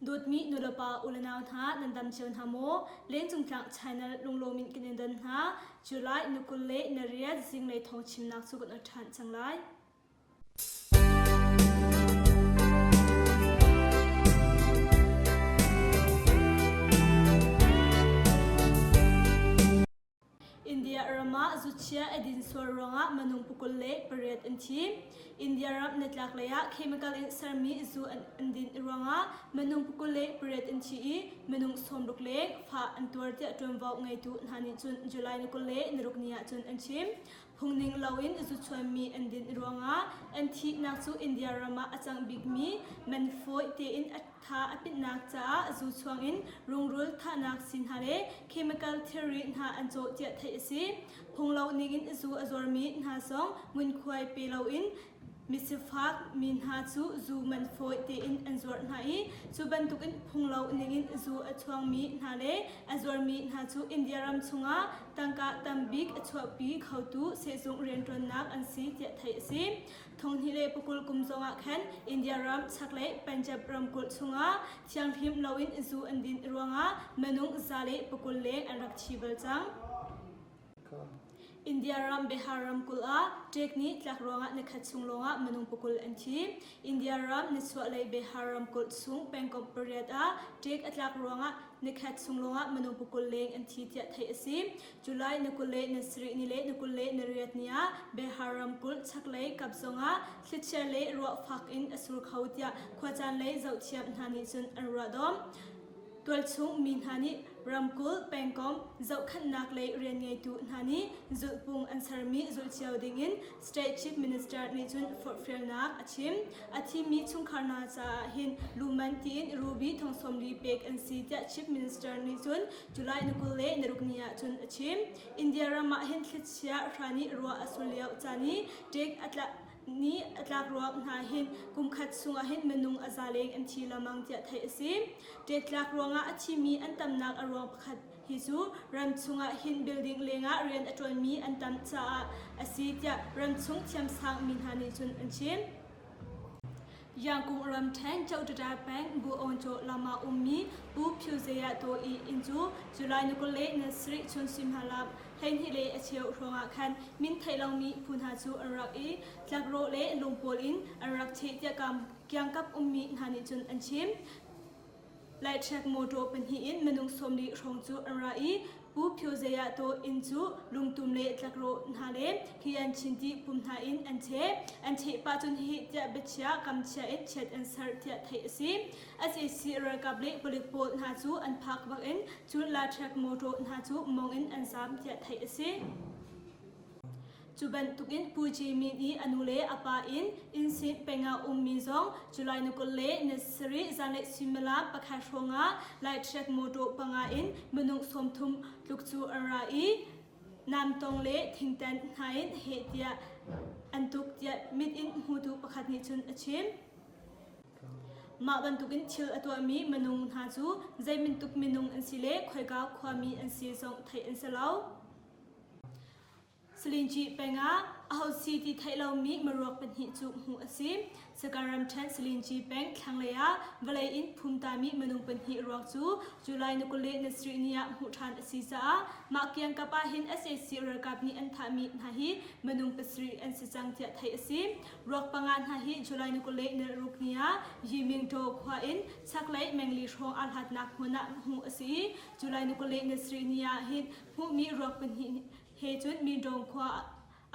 ดูดมีนุลปาอุลนาวท่านันดำเชียวทามโมเลี้ยงจุงจังชายนลุงโลมินกินเดินท่าจุลัยนุกุลเล่นเรียซิงเลยทองชิมนักสุกนทันจังไรอินเดียรามาจุดเชียอดินสวรองะมนุงปุกเล่เปรียดอันทีอินเดียรับเนตลักเลยะเคมีคอลอินสารมีจูอันดินรองะมนุงปุกเล่เปรียดอันทีมนุงสมรุกเล็กฟ้าอันตัวเดียจนว่าไงตุนานิจุนจุลัยนุกเล่นรุกเนียจุนอันทีพงนิงลาวินจุดช่วยมีอันดินรองะอันที่นักจูอินเดียรามาอาจังบิกมีมันฟอยเตอินอัตถาอภินักจ้าจุดช่วงอินรุงรุลท่านักสินหาเลเคมีคอลเทอรีนาอันโจเดียไทยสิพงลาวนิกินจูอจอร์มีนาซองมุนควายเปลาวินมิสฟักมินฮาจูมันฟอยเตอินอันจอร์นาอีจูบันตุกินพงลาวนิกินจูอชวงมีนาเลอจอร์มีนาจูอินเดียรัมชุงะตังกาตัมบิกอชวปีเขาตูเซซุงเรียนตรนักอันซีเจไทยสิทงฮิเลปุกุลกุมจงะแคนอินเดียรัมชักเลปัญจับรัมกุลชุงะเชียงพิมลาวินจูอันดินรวงะเมนุงซาเลปุกุลเลงอันรักชีเบลจังอินเดียรัมเบฮารัมกุลอาเทคนิคหลักรองะในขัดซุงรองะมนุงปุกุลอันทีอินเดียรัมในส่วนเลยเบฮารัมกุลซุงเป็นกบเรียดอาเทคหลักรองะในขัดซุงรองะมนุงปุกุลเลงอันทีเทียไทยสิจุลัยนกุลเลนสรีนิเลนกุลเลนเรียดเนียเบฮารัมกุลชักเลยกับซงะสิเชเลรัวฟักอินอสุรเขาเตียขวาจานเลยเจ้าเทียมนานิจุนอันระดมตัวชุงมีนานิรัมกุลเป็นกอมเจ้าขันนักเลยเรียนไงตุนานิจุดปุงอันสารมีจุดเชียวดิ่งอิน State Chief Minister นิจุนฟอร์เฟลนักอาทิมีชุงคานาจาหินลูมันตีนรูบีทองสมรีเปกอันซีเจ Chief Minister นิจุนจุลัยนกุลเลนรุกเนียจุนอินเดียรามาหินคิดเชียรานิรัวอสุเลียวจานีเด็กอัตละนี้อัตลักษณ์รวมนาหินกุมขัดสุงหินเมนุงอาซาเลงอันทีละมังเจไทยสิเด็กลักรวงอาชีมีอันตำนักอรวงขัดฮิซูรัมชุงหินบิลดิ้งเลงเรียนอัตวนมีอันตำจ่าอาศิเจรัมชุงเทียมสังมินฮานิจุนอันชิมยังกุมรำแทงเจ้าตาแปงบูออนโจลามาอุมมีบูพิวเซียโตอีอินจูจุลัยนุกเลนสริชุนซิมฮาลาบเฮนฮิเลเชียวรองอาคันมินไทยลองมีพุนหาจูอันรักอีจากโรเลลงโพลินอันรักเชียกรรมเกี่ยงกับอุมมีฮานิจุนอันชิมไลท์แทร็กโมโตเป็นฮีอินมนุงสมดีรองจูอันรักอีผู้พิวเซียโตอินจูลุงตุมเลจากโรนาเลที่อันชินที่ปุ่มหาอินอันเชปาจุนฮีจะเบชยากำเชียเช็ดอันสารเทียไทยสิอาศัยสิรกับเลบริโภคนาจูอันพักบักอินจุลาแทร็กโมโตนาจูมองอินอันสามเทียไทยสิจุบันตุกินปูจีมีดีอนุเลอปาอินสิเป็นงามีซองจุลัยนุกเลเนสรีจันเลซิมลาปะคาชงาไลท์เช็คโมโตปังอินมนุงสมทุมลุกจูอาราอีนำตรงเลทิงแตนไฮน์เฮเตียอันตุกเตียมิดอินหูตุปะคัดนิจุนอชิมมาบันตุกินชิลอตัวมีมนุงหาจูใจมินตุกมนุงอันสิเลคอยกาวความมีอันซีซองไทยอันเซลาวสลินจีเป็นงาเอาซีที่ไทยเรามีมารวกเป็นหิจุหัวซิมสการัมชันสลินจีเป็นครั้งเลยะวลัยอินภูมิตามีมนุงเป็นหิรวกจูจุลัยนุกเลนสรีเนียหูทานซีซ่ามาเกียงกับหินเอสเอซีระกับนี้อันทามีนาฮีมนุงเป็นสรีอันสิจังเทียไทยซิมรวกปังงานนาฮีจุลัยนุกเลนรุกเนียยิมิงโตควาอินสักไลแมงลีชงอัลฮัดนักหัวหน้าหูซีจุลัยนุกเลนสรีเนียหินผู้มีรวกเป็นหิเฮจุนมีดงควา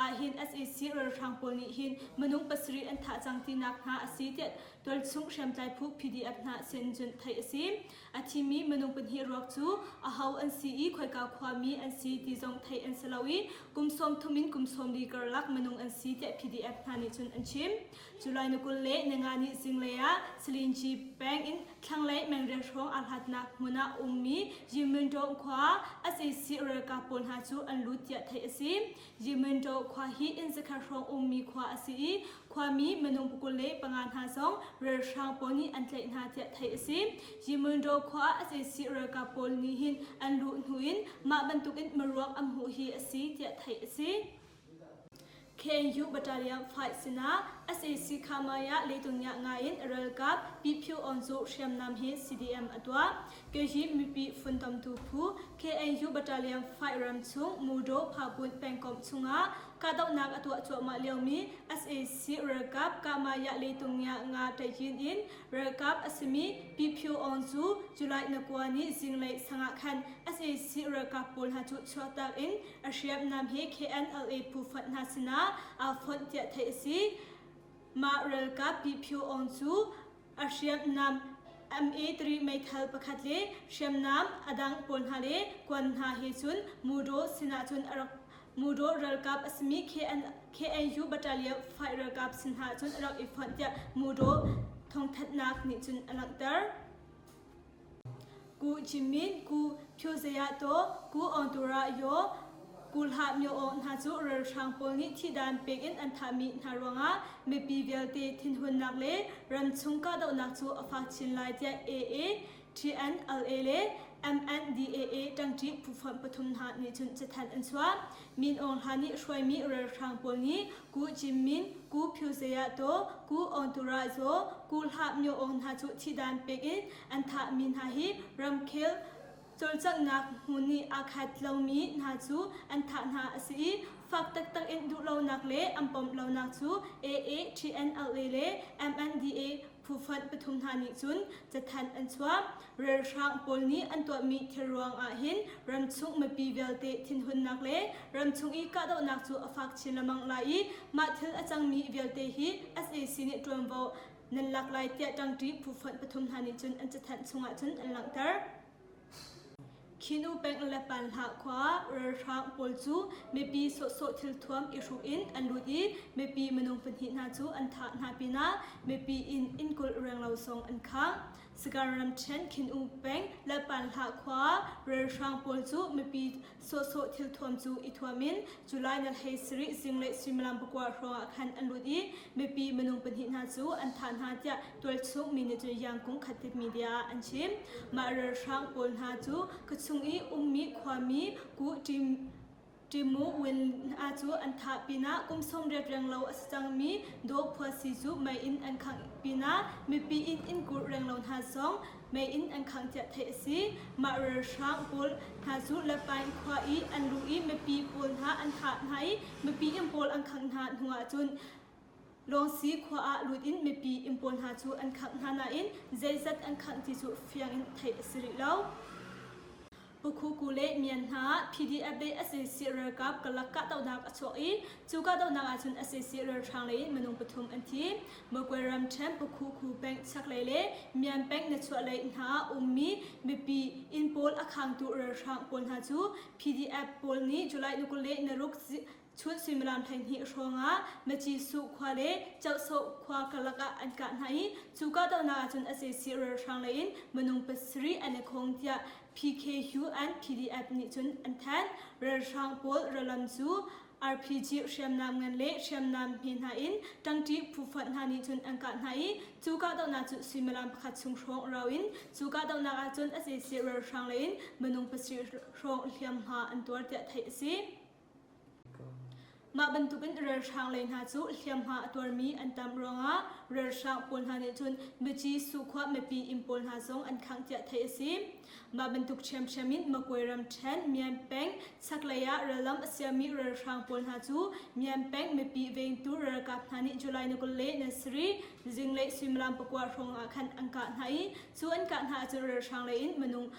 อาหิน SEC ระทางปนิหินมนุงปัสรีอันถาจังที่นักหาสีเด็ดตัวสุงเชื่อมใจผู้ PDF หาเซนจุนไทยสิมอาทิมีมนุงเป็นฮีรักจูอาเฮาอันซีอีคอยกาวความมีอันซีที่จงไทยอันสลาวีกุมสมทุมินกุมสมดีกระลักมนุงอันซีเด็ด PDF หานิจุนอันชิมจุลัยนุกุลเล่ในงานนี้ซิงเลยะสลินจีแปงอินทั้งเล่แมงเรียชงอัลฮัดนักมุนาอุมมียิมินโดควา SEC ระกาปนหาจูอันลุติยไทยสิมยิมินโดควาฮีอินสกัดรองมีควาสีความมีมนุงปุกุเลปังงานหาซองเรือช่างปนีอันเตนาเจไทยสิยิมุนโดควาอาศัยสิเรือกับปนีหินอันลุนหุนมาบรรทุกินมารวมอัมหูฮีสีเจไทยสิ KNU Battalion 5 Sina SAC Kamaya Leitunya Ngain Relkap Pipu Onzu Shamnam He CDM Atwa Keji Mipi Funtam Tupu KNU Battalion Firearm Chung Mudo Pabun Pengkom Chunga Kadau Nak Atwa Choma Liaumi SAC Relkap Kamaya Leitunya Nga Tajin In Relkap Asimi Pipu Onzu July Nakwani Zinglei Sangakan SAC Relkap Pol Hatu Chotak In Ashiap Nam He KNLA Pufat Nasina Afon Tia Taisi Ma Relkap Pipu Onzu Ashiap Nam MA3 Meithal Pakhatle Shamnam Adang Polhale Kwanha Hesun Mudo Sinachun Arak Mudo Relkap Asmi KNU Battalion Fight Relkap Sinhachun Arak Ifontia Mudo Thongthatnak Nichun Alaktar Ku Jimin Ku Pyozayato Ku Ontura Yo Kulha Myo On Hazu Rashang Polni Tidan Pegin and Tami Narwanga Mepi Velte Tinhun Nagle Ramchunka Do Naksu Afachin Latia AA TNLA MNDAA Tangti Pufan Patum Ha Nichun Chatan and Swa Min On Hani Shwami Rashang Polni Ku Jimin Ku Pyozayato Ku Onturazo Kulha Myo On Hazu Tidan Pegin and Tamin Hahi Ramkel Tolchak Nak Huni Akhat Laumi Nachu and Tatna Asi Fak Tak Tak in Du Law Nakle Ampom Law Nachu AA TNLA MNDA Pufat Patum Hani Chun Jatan and Swam Rashang Polni and Tuami Tiruang Ahin Ramchung Mapi Velte Tinhun Nakle Ramchung Ikado Nachu Afak Chilamang Lai Matil Achang Mi Velte Hi SAC Nit Drumvo Nanlak Lai Tia Tangti Pufat Patum Hani Chun and Jatan Chungachun and Langtar Kinu Peng Lepan Hakwa, Rashang Polzu, maybe so til tuam issue in and Ludi, maybe Menung Penhit Natu and Tat Napina, maybe in Kul Ranglau Song and Kang, Sagaram Chen, Kinu Peng, Lepan Hakwa, Rashang Polzu, maybe so til tuam zu Itwamin, July Nal Haysri, Zinglei Similam Bukwa Roa Kan and Ludi, maybe Menung Penhit Natu and Tan Hatia, 12 minutes Yang Kung Katit Media and Chim, Ma Rashang Pol Hatu, Sungi Ummi Kwami Ku Timu Win Atu and Tapina Som Red Ranglo Astang Mi Do Pwasizu May in and Kang Pina Mipi in Good Ranglo Hasong May in and Kang Tia Tesi Ma Rashang Pol Hazu Lapan Kwai and Lui Mipi Pol Ha and Tat Hai Mipi in Pol and Kang Ha Huatun Long Si Kwa Ludin Mipi in Pol Hatu and Kang Hana in Zayzat and Kang Tisu Fiang in Tai Sri Lao Kule Mianha PDF SAC Relkap Kalaka Daunak Achoi Chuka Daunak Achun SAC Relchangle Menung Patum Anti Magweram Champ Puku Bank Chaklele Mian Bank Natuale Nha Ummi Mipi in Pol Akang to Relchang Polhatu PDF Polni July Nukule Naruk Chut Similam Tanhi Shonga Machi Su Kwale Chau So Kwa Kalaka and Kanhai Chuka Daunak Achun SAC Relchangle Menung Pasri and Kongtia PKU and PDF Nichun and Tan Rashang Pol Ralamzu RPG Shamnam Nganle Shamnam Pinhain Tangti Pufat Hanichun and Kanhai Chuka Donatu Similam Katsung Shong Rawin Chuka Donatun as a Rashang Lane Menung Pasir Shong Liamha and Dortia Taisi Mabantupin Rashang Lane Hatsu Liamha Dormi and Tamronga Rashang Pol Hanitun Michi Sukwa Mepi Impol Hazong and Kangtia Taisi Mabentuk Chamin Makweram Chen Mian Peng Saklaya Ralam Siami Rashang Pol Hatu Mian Peng Mepi Veng Tu Rakap Hani July Nukule Nasri Zinglei Simlam Pakwa Rong Akan Angkat Hai Su Angkat Hatu Rashang Lain Menung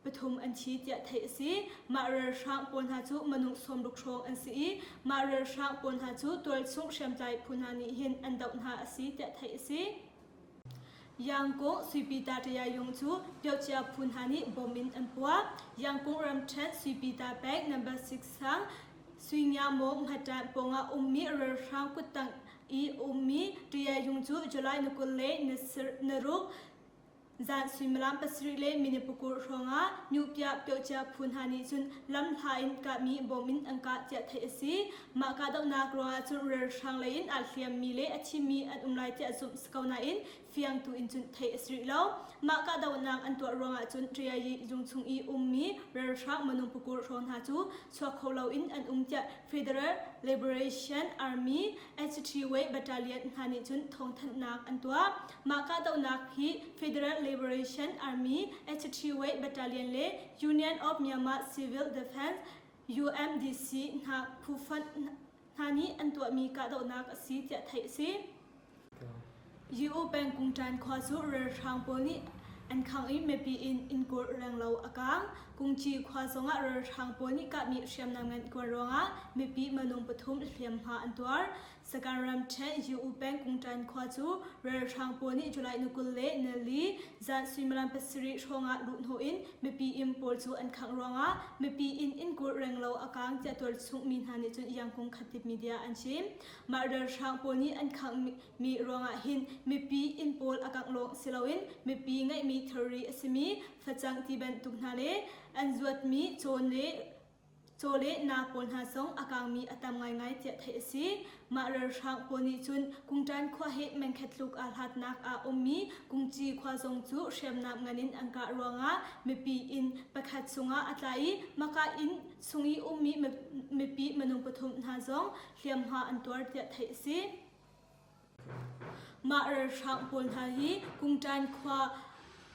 Patum and Chitia Taisi Ma Rashang Pol Hatu Menung Somduk Rong and Si Ma Rashang Pol Hatu Tol Sung Shamtai Punani Hin and Downha Si Taisi Yang Kong Suipita Taya Yongchu Pyocha Punhani Bomin and Pua Yang Kong Ram Chen Suipita Bag number 6 Sang Suinya Mom Hatan Ponga Ummi Rashang Kutang I Ummi Taya Yongchu July Nukule Neruk Zan Similam Pasrile Minipukur Ronga Nupia Pyocha Punhani Sun Lam Hain Kami Bomin and Katya Taisi Makado Nakroa to Rashang Lane Alfiam Mile Achimi and Umlaiti Azum Skona in เฟียงตูอินจุนเทอสริโลมากาดาวนางอันตัวรองจุนเรียยีจุงชุงอีมีเรือชักมนุษย์ปุกุรอนหาจูสวกเขาเราอินอันจะ Federal Liberation Army HTW Battalion ฮานิจุนทงทันนักอันตัวมากาดาวนักฮี Federal Liberation Army HTW Battalion เล Union of Myanmar Civil Defense UMDC นักผู้ฟันฮานิอันตัวมีกาดาวนักสีจะไทยสียูเป็นกุงจันควาสุเรือทางโพลีอันขังอีเมปีอินกูแรงเราอากางกุงจีควาสงะเรือทางโพลีกับมีเชียมนำเงินกว่าร้องะเมปีมนุงปฐุมเทียมหาอันตัวสการรัมเชยูเป็นกุงจันควาสุเรือทางโพลีจุลัยนุกุลเลเนลีจันสุมรัมเปสริชงะลุนโฮอินเมปีอิมโพลจูอันขังร้องะเมปีอินกูแรงเราอากางจะตัวสุมินหานิจนยังคงขัดติดมีเดียอันชิมมาเรือทางโพลีอันขังมีร้องะหินเมปีอินโพลอากางลงสิลาวินเมปีไงมีเทอรีสมีฟัจังที่เป็นตุกนาเลอันจวดมีโจเลนาปนหาสงอากางมีอัตามง่ายเจตเสีมาเรือทางปนิจุนกุงจันขวาเหตุแมงคัดลูกอาหัดนักอาอมีกุงจีขวาทรงจูเชียมนำเงินินอังการวงะเมปีอินประคัดสงะอัตไลมากาอินสงอีอมีเมปีมนุงปฐุมหาสงเทียมหาอันตัวเจตเสีมาเรือทางปนหาฮีกุงจันขวา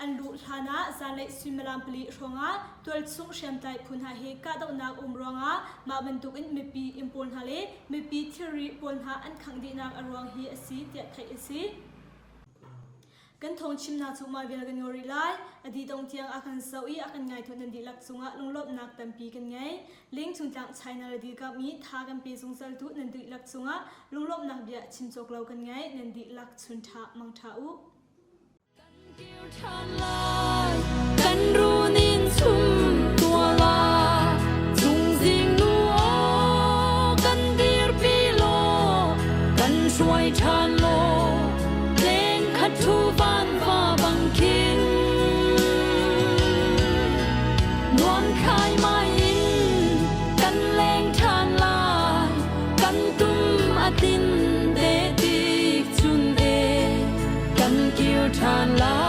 อันดูฐานะจานเล็กสุมลามปลีชงะตัวสุงเชียมไตพุนหาเฮกาดาวนักรองะมาบรรทุกอินเมปีอิมพลฮาเลเมปีทีรีพลหาอันขังดีนักอรวงฮีอสีเตียไทยอสีกันทงชิมนาจุมาเวลกันงอริไลอดีตองเทียงอากันเซาอีอากันไงทุนนันดีลักสุงะลงลบนักตัมปีกันไงเลี้ยงชุนจังไชนาลดีกับมีทากันปีสงสัลตุนันดีลักสุงะลงลบนักเบียชิมโจกเรากันไงนันดีลักชุนทามังทาอุกันรู้นินชุมตัวลาจุงจิงนัวกันดีร์ปีโลกันช่วยชานโลเพลงขัดทูบ้านฟ้าบังคินนวลคายไม้อินกันแรงชานลายกันตุ้มอตินเดติกจุนเดกันเกี่ยวชานลา